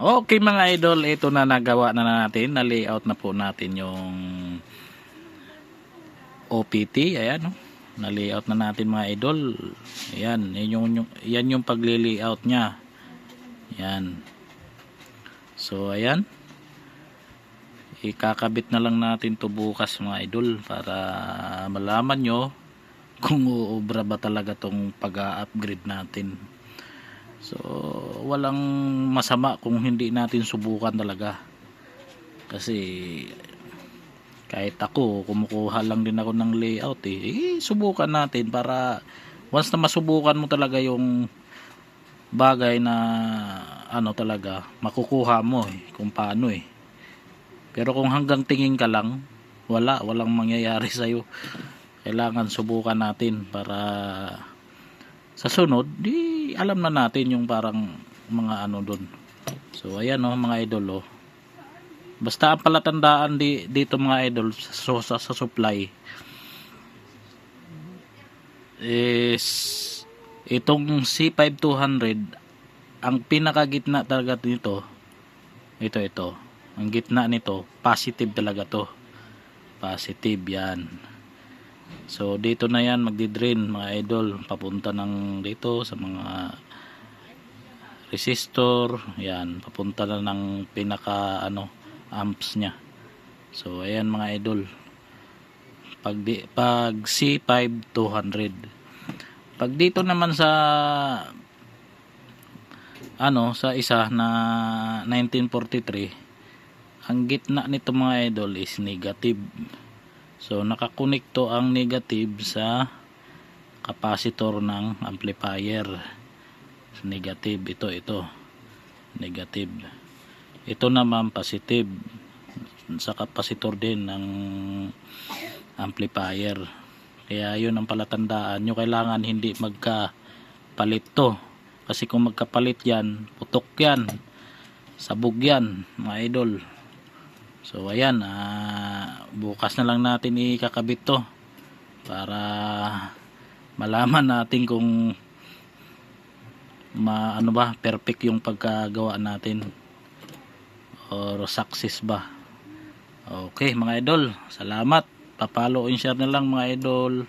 Okay mga idol, ito na nagawa na natin, na layout na po natin yung OPT. Ayan, no? Na layout na natin mga idol. Ayan, yan yung pagli-layout nya. Ayan. So ayan, ikakabit na lang natin to bukas mga idol para malaman nyo kung uubra ba talaga tong pag-upgrade natin. So walang masama kung hindi natin subukan talaga, kasi kahit ako kumukuha lang din ako ng layout subukan natin para once na masubukan mo talaga yung bagay na ano talaga makukuha mo kung paano pero kung hanggang tingin ka lang walang mangyayari sa'yo. Kailangan subukan natin para sa sunod di alam na natin yung parang mga ano dun. So ayan mga idol basta ang palatandaan dito mga idol sa supply is itong C5200, ang pinakagitna talaga nito ito ang gitna nito positive talaga to, positive yan. So dito na yan magdi-drain mga idol papunta ng dito sa mga resistor, yan papunta na ng pinaka amps nya. So ayan mga idol, pag C5200. Pag dito naman sa sa isa na 1943, ang gitna nito mga idol is negative. So nakakonekto ang negative sa capacitor ng amplifier. So, negative ito negative. Ito naman positive sa capacitor din ng amplifier. Kaya yun ang palatandaan nyo, kailangan hindi magkapalit to, kasi kung magkapalit yan putok yan, sabog yan mga idol. So ayan, bukas na lang natin ikakabit to para malaman natin kung perfect yung pagkagawa natin or success ba. Okay mga idol, salamat, papalo and share na lang mga idol.